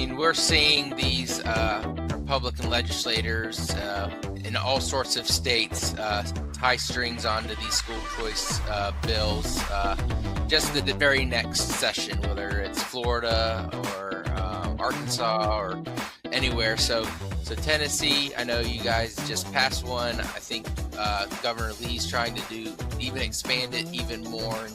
mean, we're seeing these Republican legislators in all sorts of states tie strings onto these school choice bills just the very next session, whether it's Florida or Arkansas or anywhere. So Tennessee, I know you guys just passed one. I think Governor Lee's trying to do even expand it even more.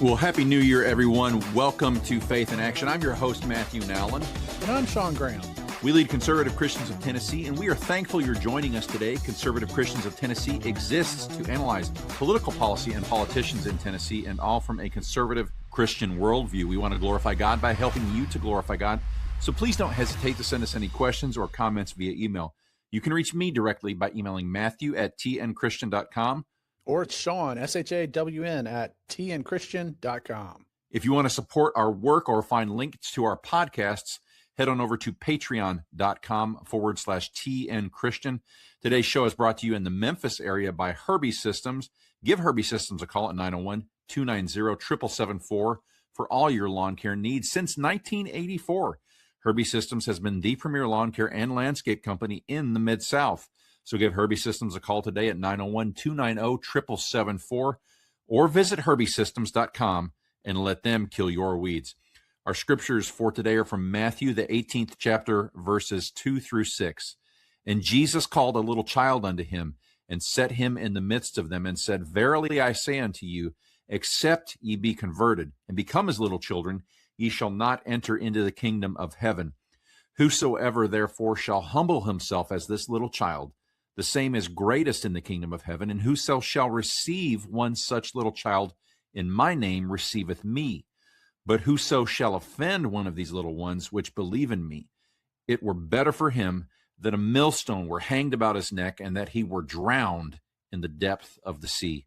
Well, Happy New Year, everyone. Welcome to Faith in Action. I'm your host, Matthew Nowlin. And I'm Sean Graham. We lead Conservative Christians of Tennessee, and we are thankful you're joining us today. Conservative Christians of Tennessee exists to analyze political policy and politicians in Tennessee, and all from a conservative Christian worldview. We want to glorify God by helping you to glorify God. So please don't hesitate to send us any questions or comments via email. You can reach me directly by emailing matthew@tnchristian.com. Or it's Sean, SHAWN, at tnchristian.com. If you want to support our work or find links to our podcasts, head on over to patreon.com/tnchristian. Today's show is brought to you in the Memphis area by Herbi-Systems. Give Herbi-Systems a call at 901-290-7774 for all your lawn care needs. Since 1984, Herbi-Systems has been the premier lawn care and landscape company in the Mid-South. So give Herbi-Systems a call today at 901-290-7774 or visit herbisystems.com and let them kill your weeds. Our scriptures for today are from Matthew, the 18th chapter, verses 2 through 6. And Jesus called a little child unto him and set him in the midst of them and said, Verily I say unto you, except ye be converted and become as little children, ye shall not enter into the kingdom of heaven. Whosoever therefore shall humble himself as this little child, the same is greatest in the kingdom of heaven, and whoso shall receive one such little child in my name receiveth me. But whoso shall offend one of these little ones which believe in me, it were better for him that a millstone were hanged about his neck, and that he were drowned in the depth of the sea.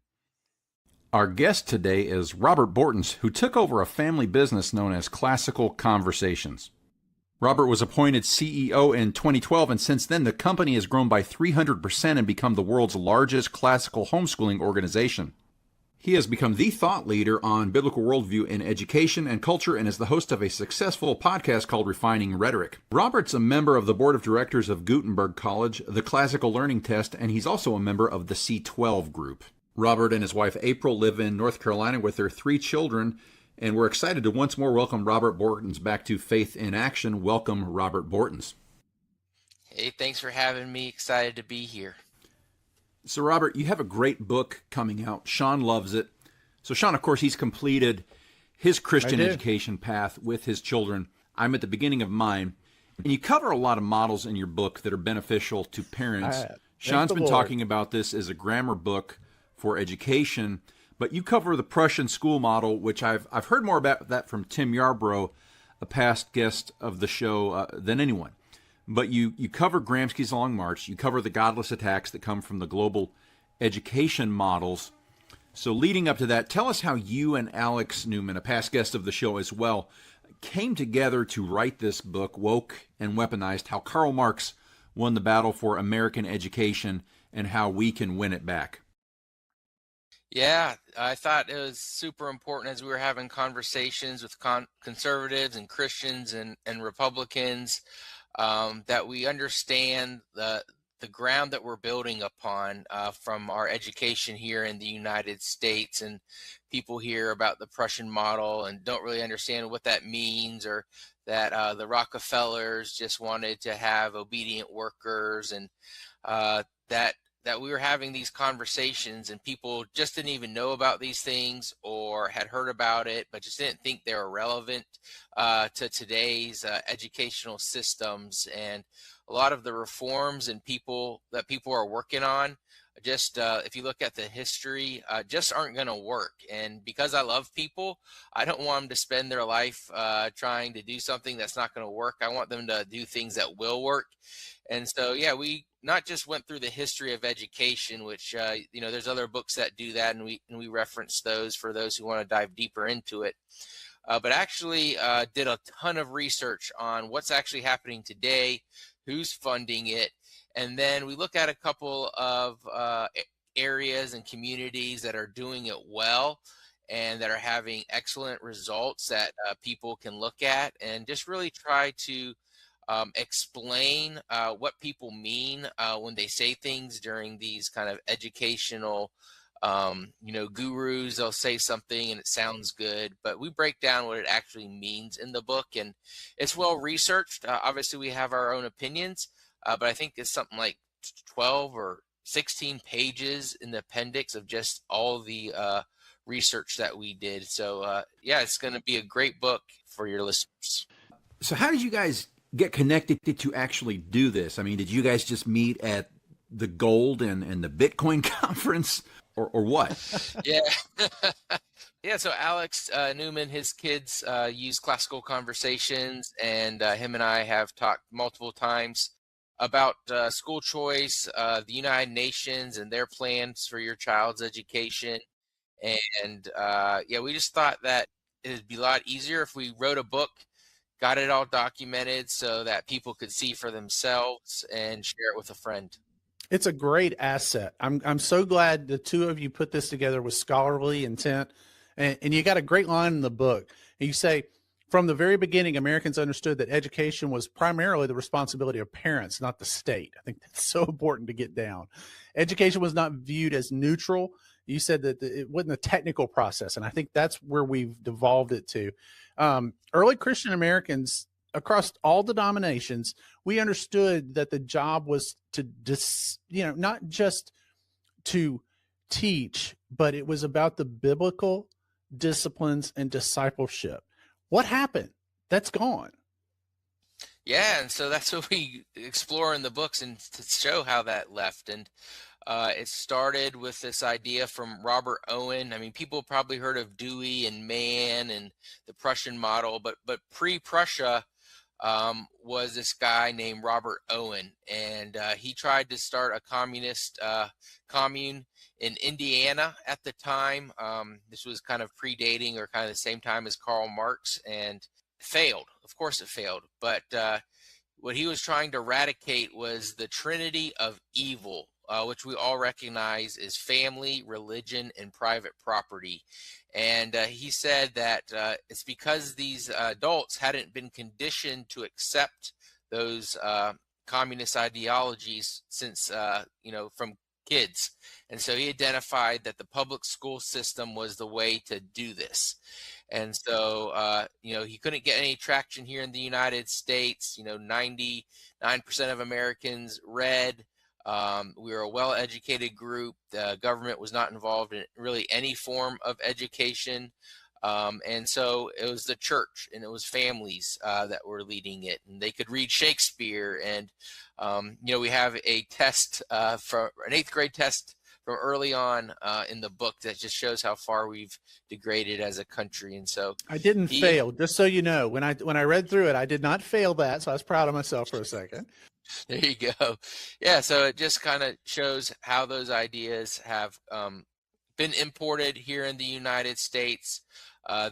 Our guest today is Robert Bortins, who took over a family business known as Classical Conversations. Robert was appointed CEO in 2012, and since then the company has grown by 300% and become the world's largest classical homeschooling organization. He has become the thought leader on biblical worldview in education and culture and is the host of a successful podcast called Refining Rhetoric. Robert's a member of the board of directors of Gutenberg College, the Classical Learning Test, and he's also a member of the C12 group. Robert and his wife April live in North Carolina with their 3 children, and we're excited to once more welcome Robert Bortins back to Faith in Action. Welcome, Robert Bortins. Hey, thanks for having me. Excited to be here. So, Robert, you have a great book coming out. Sean loves it. So, Sean, of course, he's completed his Christian education path with his children. I'm at the beginning of mine. And you cover a lot of models in your book that are beneficial to parents. Sean's been talking about this as a grammar book for education. But you cover the Prussian school model, which I've heard more about that from Tim Yarbrough, a past guest of the show, than anyone. But you cover Gramsci's Long March. You cover the godless attacks that come from the global education models. So leading up to that, tell us how you and Alex Newman, a past guest of the show as well, came together to write this book, Woke and Weaponized, how Karl Marx won the battle for American education and how we can win it back. Yeah, I thought it was super important as we were having conversations with conservatives and Christians and Republicans that we understand the ground that we're building upon from our education here in the United States. And people hear about the Prussian model and don't really understand what that means, or that the Rockefellers just wanted to have obedient workers, and that we were having these conversations and people just didn't even know about these things or had heard about it, but just didn't think they were relevant to today's educational systems. And a lot of the reforms and people are working on, just if you look at the history, just aren't going to work. And because I love people, I don't want them to spend their life trying to do something that's not going to work. I want them to do things that will work. And so, yeah, we not just went through the history of education, which, there's other books that do that, and we reference those for those who want to dive deeper into it. But actually did a ton of research on what's actually happening today, who's funding it, and then we look at a couple of areas and communities that are doing it well, and that are having excellent results that people can look at and just really try to explain what people mean when they say things during these kind of educational, gurus. They'll say something and it sounds good, but we break down what it actually means in the book, and it's well researched. Obviously, we have our own opinions, but I think it's something like 12 or 16 pages in the appendix of just all the research that we did. So, yeah, it's going to be a great book for your listeners. So how did you guys get connected to actually do this? I mean, did you guys just meet at the gold and the Bitcoin conference or what? Yeah. Yeah, so Alex Newman, his kids use Classical Conversations, and him and I have talked multiple times about school choice, the United Nations, and their plans for your child's education. And yeah, we just thought that it'd be a lot easier if we wrote a book, got it all documented so that people could see for themselves and share it with a friend. It's a great asset. I'm so glad the two of you put this together with scholarly intent, and you got a great line in the book. And you say, from the very beginning, Americans understood that education was primarily the responsibility of parents, not the state. I think that's so important to get down. Education was not viewed as neutral. You said that it wasn't a technical process, and I think that's where we've devolved it to. Early Christian Americans across all denominations, we understood that the job was to not just to teach, but it was about the biblical disciplines and discipleship. What happened? That's gone. Yeah, and so that's what we explore in the books and to show how that left. And it started with this idea from Robert Owen. I mean, people probably heard of Dewey and Mann and the Prussian model, but pre-Prussia was this guy named Robert Owen, and he tried to start a communist commune in Indiana at the time. This was kind of predating or kind of the same time as Karl Marx, and failed. Of course it failed, but what he was trying to eradicate was the trinity of evil, which we all recognize is family, religion, and private property. And he said that it's because these adults hadn't been conditioned to accept those communist ideologies since, from kids. And so he identified that the public school system was the way to do this. And so, he couldn't get any traction here in the United States. 99% of Americans read. We were a well-educated group. The government was not involved in really any form of education. And so it was the church and it was families that were leading it. And they could read Shakespeare. And, we have a test for an 8th grade test from early on in the book that just shows how far we've degraded as a country. And so I didn't fail, just so you know. When I read through it, I did not fail that. So I was proud of myself for a second. There you go. Yeah, so it just kind of shows how those ideas have been imported here in the United States.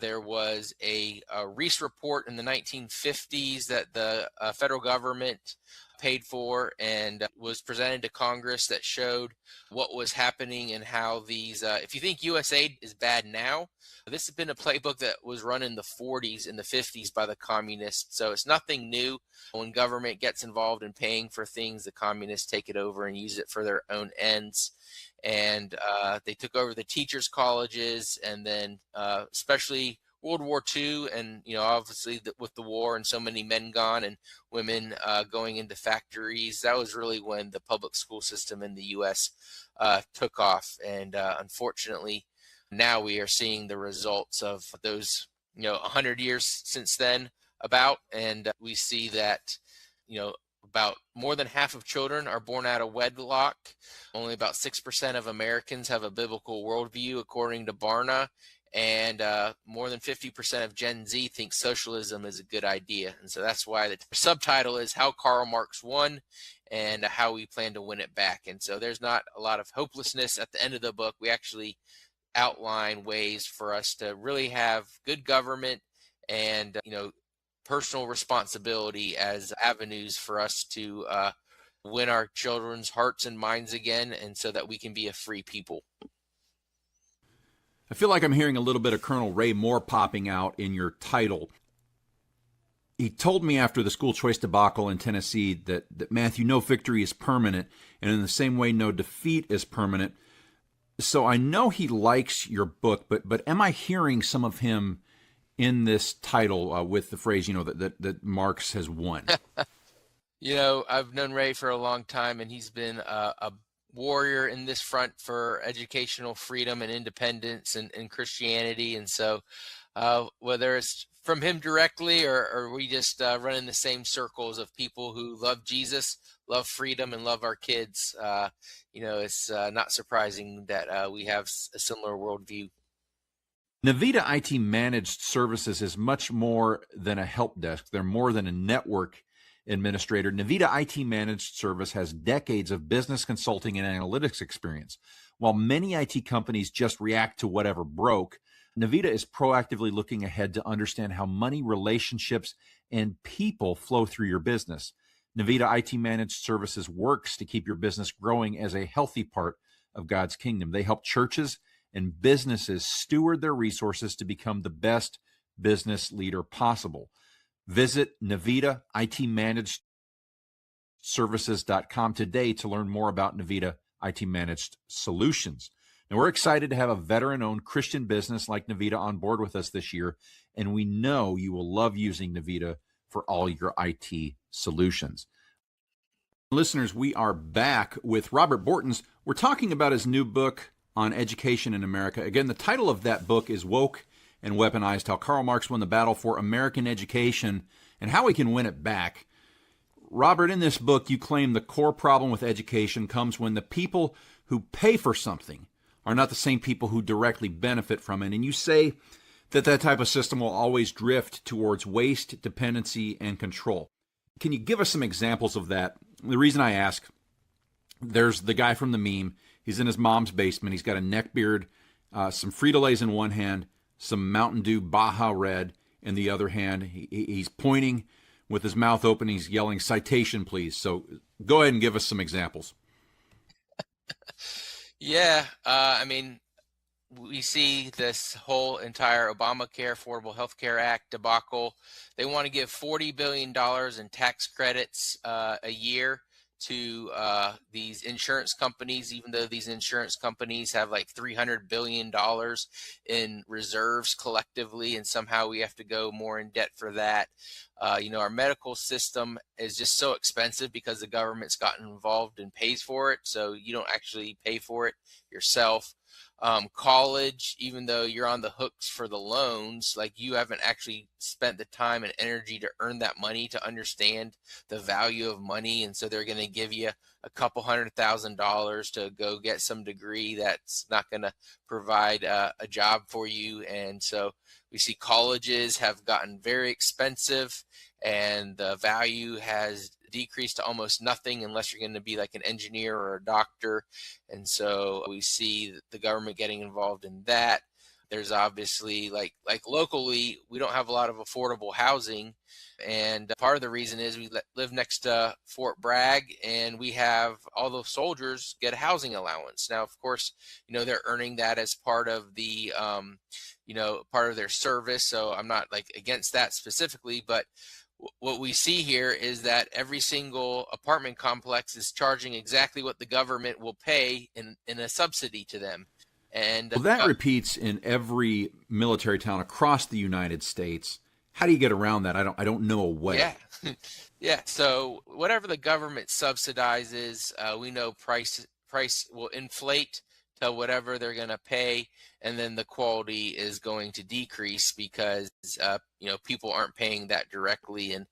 There was a Reese report in the 1950s that the federal government paid for and was presented to Congress that showed what was happening and how these, if you think USAID is bad now, this has been a playbook that was run in the 40s and the 50s by the communists. So it's nothing new. When government gets involved in paying for things, the communists take it over and use it for their own ends. And they took over the teachers' colleges, and then especially World War II, and obviously with the war and so many men gone and women going into factories, that was really when the public school system in the U.S. Took off. And unfortunately, now we are seeing the results of those 100 years since then and we see that about more than half of children are born out of wedlock. Only about 6% of Americans have a biblical worldview, according to Barna. And more than 50% of Gen Z think socialism is a good idea. And so that's why the subtitle is How Karl Marx Won and How We Plan to Win It Back. And so there's not a lot of hopelessness at the end of the book. We actually outline ways for us to really have good government and, personal responsibility as avenues for us to win our children's hearts and minds again, and so that we can be a free people. I feel like I'm hearing a little bit of Colonel Ray Moore popping out in your title. He told me after the school choice debacle in Tennessee that Matthew, no victory is permanent, and in the same way, no defeat is permanent. So I know he likes your book, but am I hearing some of him in this title with the phrase, that Marx has won? I've known Ray for a long time, and he's been a warrior in this front for educational freedom and independence and Christianity. And so whether it's from him directly or we just run in the same circles of people who love Jesus, love freedom, and love our kids, it's not surprising that we have a similar worldview. Navita IT Managed Services is much more than a help desk. They're more than a network administrator. Navita IT Managed Service has decades of business consulting and analytics experience. While many IT companies just react to whatever broke, Navita is proactively looking ahead to understand how money, relationships, and people flow through your business. Navita IT Managed Services works to keep your business growing as a healthy part of God's kingdom. They help churches and businesses steward their resources to become the best business leader possible. Visit Navita IT Managed Services.com today to learn more about Navita IT Managed Solutions. Now, we're excited to have a veteran-owned Christian business like Navita on board with us this year, and we know you will love using Navita for all your IT solutions. Listeners, we are back with Robert Bortins. We're talking about his new book on education in America. Again, the title of that book is Woke and Weaponized, How Karl Marx Won the Battle for American Education and How We Can Win It Back. Robert, in this book, you claim the core problem with education comes when the people who pay for something are not the same people who directly benefit from it. And you say that type of system will always drift towards waste, dependency, and control. Can you give us some examples of that? The reason I ask, there's the guy from the meme. He's in his mom's basement. He's got a neck beard, some Frito-Lays in one hand, some Mountain Dew Baja Red in the other hand. He's pointing with his mouth open. He's yelling, "Citation, please." So go ahead and give us some examples. Yeah, we see this whole entire Obamacare, Affordable Health Care Act debacle. They want to give $40 billion in tax credits a year to these insurance companies, even though these insurance companies have like $300 billion in reserves collectively, and somehow we have to go more in debt for that. Our medical system is just so expensive because the government's gotten involved and pays for it, so you don't actually pay for it yourself. College, even though you're on the hooks for the loans, like you haven't actually spent the time and energy to earn that money to understand the value of money. And so they're going to give you a couple $100,000 to go get some degree that's not going to provide a job for you. And so we see colleges have gotten very expensive, and the value has decreased to almost nothing unless you're going to be like an engineer or a doctor. And so we see the government getting involved in that. There's obviously like locally, we don't have a lot of affordable housing. And part of the reason is we live next to Fort Bragg, and we have all the soldiers get a housing allowance. Now, of course, they're earning that as part of the, part of their service. So I'm not like against that specifically, but what we see here is that every single apartment complex is charging exactly what the government will pay in a subsidy to them. And that repeats in every military town across the United States. How do you get around that? I don't know a way. Yeah. Yeah. So whatever the government subsidizes, we know price will inflate to whatever they're going to pay, and then the quality is going to decrease because people aren't paying that directly. And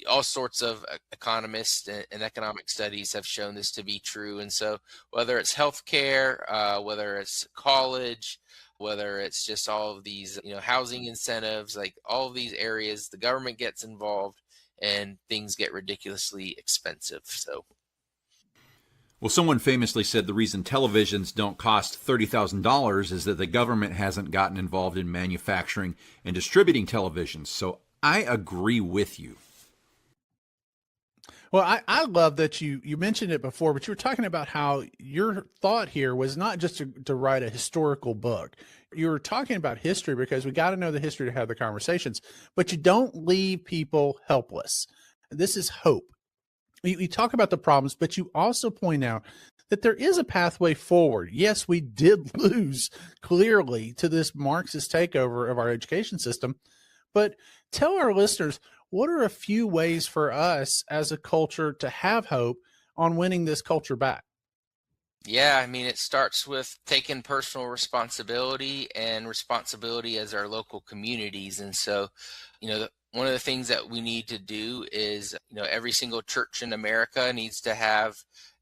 all sorts of economists and economic studies have shown this to be true. And so whether it's healthcare, whether it's college, whether it's just all of these housing incentives, like all of these areas, the government gets involved and things get ridiculously expensive. So well, someone famously said the reason televisions don't cost $30,000 is that the government hasn't gotten involved in manufacturing and distributing televisions. So I agree with you. Well, I love that you mentioned it before, but you were talking about how your thought here was not just to write a historical book. You were talking about history because we got to know the history to have the conversations, but you don't leave people helpless. This is hope. You talk about the problems, but you also point out that there is a pathway forward. Yes, we did lose clearly to this Marxist takeover of our education system, but tell our listeners, what are a few ways for us as a culture to have hope on winning this culture back? Yeah, I mean, it starts with taking personal responsibility and responsibility as our local communities. And so, one of the things that we need to do is, every single church in America needs to have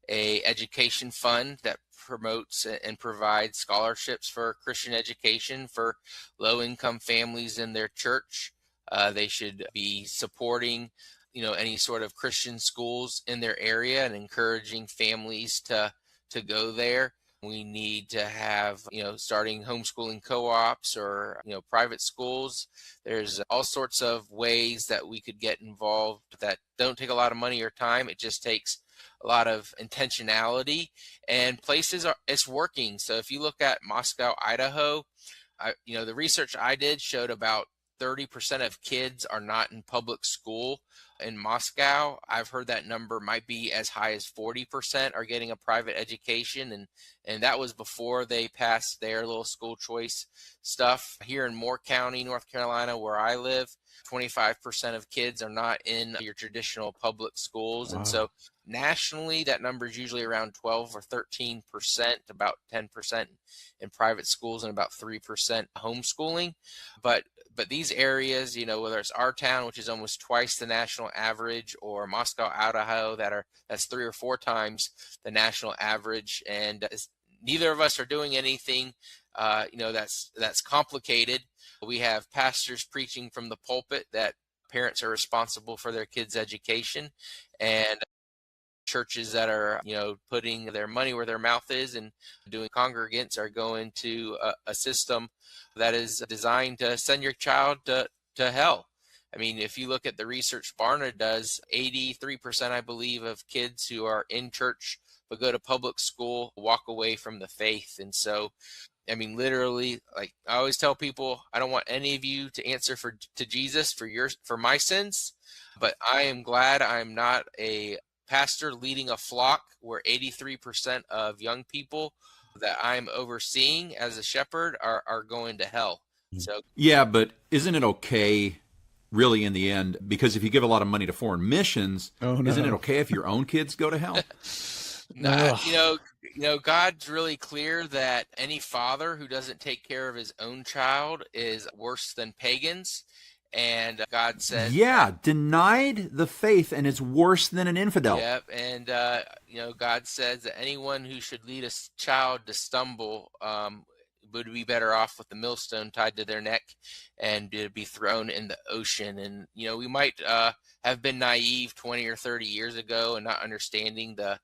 a education fund that promotes and provides scholarships for Christian education for low-income families in their church. They should be supporting, any sort of Christian schools in their area and encouraging families to go there. We need to have, starting homeschooling co-ops or, private schools. There's all sorts of ways that we could get involved that don't take a lot of money or time. It just takes a lot of intentionality, and it's working. So if you look at Moscow, Idaho, the research I did showed about 30% of kids are not in public school in Moscow. I've heard that number might be as high as 40% are getting a private education. And that was before they passed their little school choice stuff. Here in Moore County, North Carolina, where I live, 25% of kids are not in your traditional public schools. Wow. And so nationally, that number is usually around 12 or 13%, about 10% in private schools and about 3% homeschooling. But these areas, whether it's our town, which is almost twice the national average, or Moscow, Idaho, that's 3 or 4 times the national average, and neither of us are doing anything, that's complicated. We have pastors preaching from the pulpit that parents are responsible for their kids' education, and churches that are, putting their money where their mouth is and doing congregants are going to a system that is designed to send your child to hell. I mean, if you look at the research Barna does, 83%, I believe, of kids who are in church but go to public school walk away from the faith. And so, I mean, literally, like I always tell people, I don't want any of you to answer to Jesus for my sins, but I am glad I'm not a pastor leading a flock where 83% of young people that I'm overseeing as a shepherd are going to hell. So yeah, but isn't it okay, really, in the end? Because if you give a lot of money to foreign missions, isn't it okay if your own kids go to hell? No, God's really clear that any father who doesn't take care of his own child is worse than pagans. And God says, denied the faith, and it's worse than an infidel. Yep. And, God says that anyone who should lead a child to stumble would be better off with the millstone tied to their neck and to be thrown in the ocean. And, we might have been naive 20 or 30 years ago and not understanding the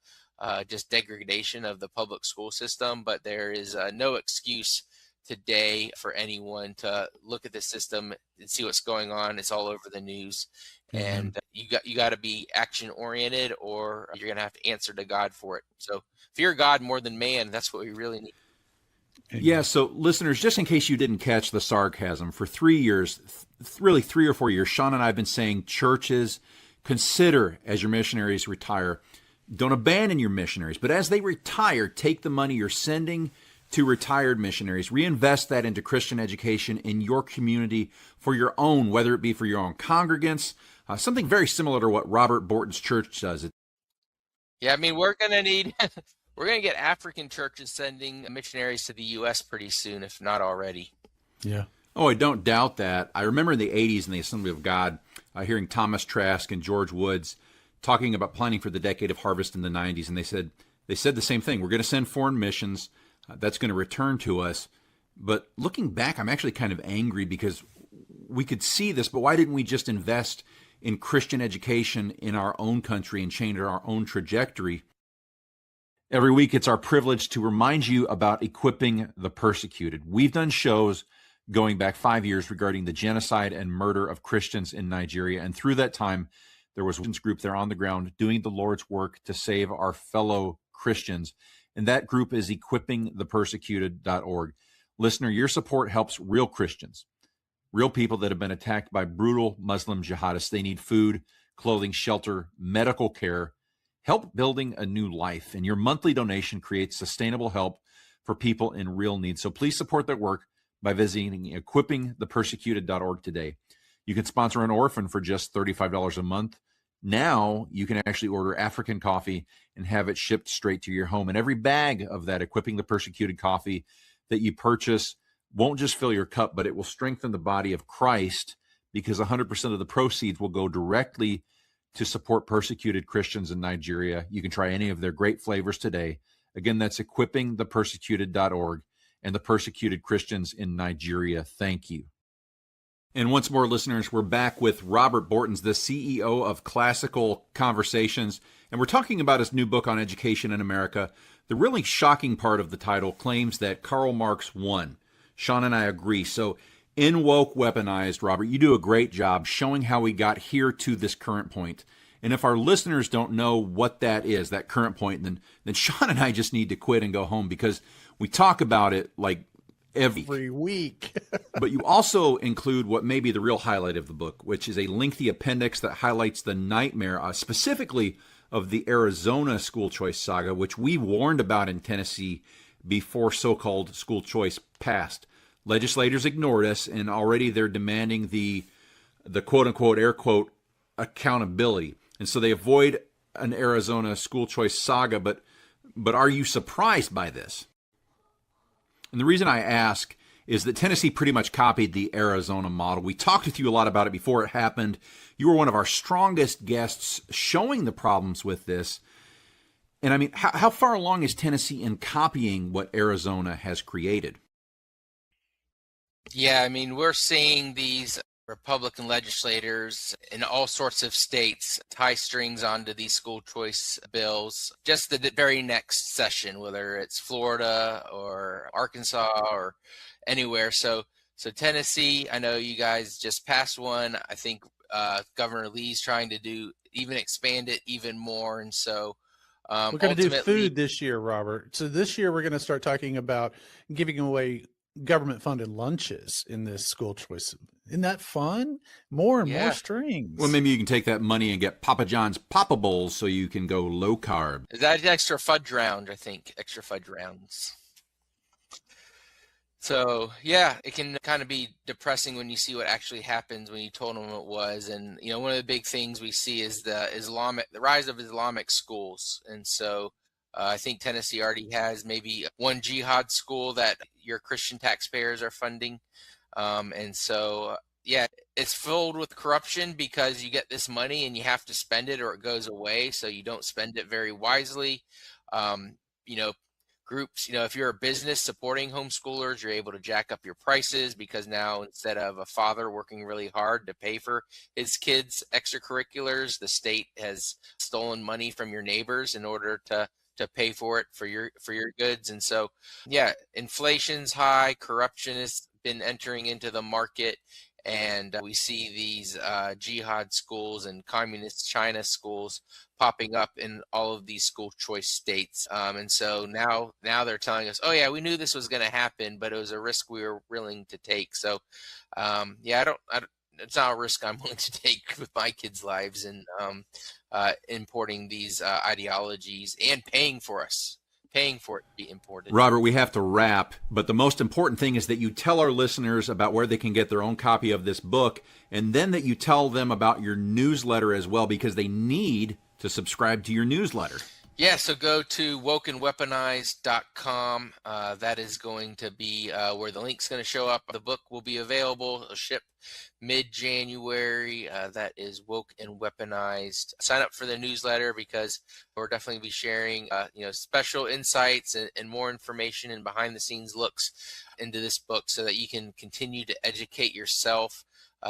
just degradation of the public school system, but there is no excuse today for anyone to look at the system and see what's going on. It's all over the news. Mm-hmm. And you got to be action oriented, or you're going to have to answer to God for it. So fear God more than man. That's what we really need. Yeah. So listeners, just in case you didn't catch the sarcasm, for 3 years, really 3 or 4 years, Sean and I have been saying, churches, consider as your missionaries retire, don't abandon your missionaries, but as they retire, take the money you're sending to retired missionaries, reinvest that into Christian education in your community for your own, whether it be for your own congregants, something very similar to what Robert Bortins' church does. Yeah, I mean, we're going to get African churches sending missionaries to the U.S. pretty soon, if not already. Yeah. Oh, I don't doubt that. I remember in the 80s in the Assembly of God, hearing Thomas Trask and George Woods talking about planning for the decade of harvest in the 90s, and they said the same thing. We're going to send foreign missions. That's going to return to us. But looking back, I'm actually kind of angry because we could see this, but why didn't we just invest in Christian education in our own country and change our own trajectory? Every week, it's our privilege to remind you about equipping the persecuted. We've done shows going back 5 years regarding the genocide and murder of Christians in Nigeria. And through that time, there was one group there on the ground doing the Lord's work to save our fellow Christians. And that group is equippingthepersecuted.org. Listener, your support helps real Christians, real people that have been attacked by brutal Muslim jihadists. They need food, clothing, shelter, medical care, help building a new life. And your monthly donation creates sustainable help for people in real need. So please support that work by visiting equippingthepersecuted.org today. You can sponsor an orphan for just $35 a month. Now you can actually order African coffee and have it shipped straight to your home. And every bag of that Equipping the Persecuted coffee that you purchase won't just fill your cup, but it will strengthen the body of Christ, because 100% of the proceeds will go directly to support persecuted Christians in Nigeria. You can try any of their great flavors today. Again, that's equippingthepersecuted.org and the persecuted Christians in Nigeria. Thank you. And once more, listeners, we're back with Robert Bortins, the CEO of Classical Conversations, and we're talking about his new book on education in America. The really shocking part of the title claims that Karl Marx won. Sean and I agree. So in Woke Weaponized, Robert, you do a great job showing how we got here to this current point. And if our listeners don't know what that is, that current point, then Sean and I just need to quit and go home, because we talk about it like every week. But you also include what may be the real highlight of the book, which is a lengthy appendix that highlights the nightmare, specifically of the Arizona school choice saga, which we warned about in Tennessee before so-called school choice passed. Legislators ignored us, and already they're demanding the quote-unquote, air quote, accountability. And so they avoid an Arizona school choice saga, but are you surprised by this? And the reason I ask is that Tennessee pretty much copied the Arizona model. We talked with you a lot about it before it happened. You were one of our strongest guests showing the problems with this. And I mean, how far along is Tennessee in copying what Arizona has created? Yeah, I mean, we're seeing these Republican legislators in all sorts of states tie strings onto these school choice bills just the very next session, whether it's Florida or Arkansas or anywhere. So Tennessee, I know you guys just passed one. I think Governor Lee's trying to expand it even more. And so we're going to do food this year, Robert. So this year we're going to start talking about giving away government-funded lunches in this school choice. Isn't that fun? More and more strings. Well, maybe you can take that money and get Papa John's Papa Bowls so you can go low carb. Is that extra fudge round? I think extra fudge rounds. So yeah, it can kind of be depressing when you see what actually happens when you told them what it was. And you know, one of the big things we see is the rise of Islamic schools. And so I think Tennessee already has maybe one jihad school that your Christian taxpayers are funding. And so, yeah, it's filled with corruption because you get this money and you have to spend it or it goes away. So you don't spend it very wisely. Groups, if you're a business supporting homeschoolers, you're able to jack up your prices because now instead of a father working really hard to pay for his kids' extracurriculars, the state has stolen money from your neighbors in order to pay for it for your goods. And so, yeah, inflation's high, corruption has been entering into the market, and we see these jihad schools and communist China schools popping up in all of these school choice states. And so now they're telling us, oh yeah, we knew this was going to happen, but it was a risk we were willing to take. So it's not a risk I'm willing to take with my kids' lives and importing these ideologies and paying for it to be imported. Robert, we have to wrap, but the most important thing is that you tell our listeners about where they can get their own copy of this book, and then that you tell them about your newsletter as well, because they need to subscribe to your newsletter. Yeah, so go to wokeandweaponized.com. That is going to be where the link's going to show up. The book will be available. It'll ship mid-January. That is Woke and Weaponized. Sign up for the newsletter because we'll definitely be sharing special insights and more information and behind-the-scenes looks into this book so that you can continue to educate yourself.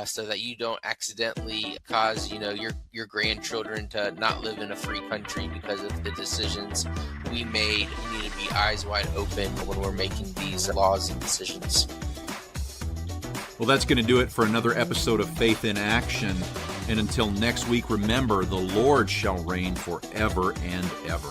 So that you don't accidentally cause, your grandchildren to not live in a free country because of the decisions we made. We need to be eyes wide open when we're making these laws and decisions. Well, that's going to do it for another episode of Faith in Action. And until next week, remember, the Lord shall reign forever and ever.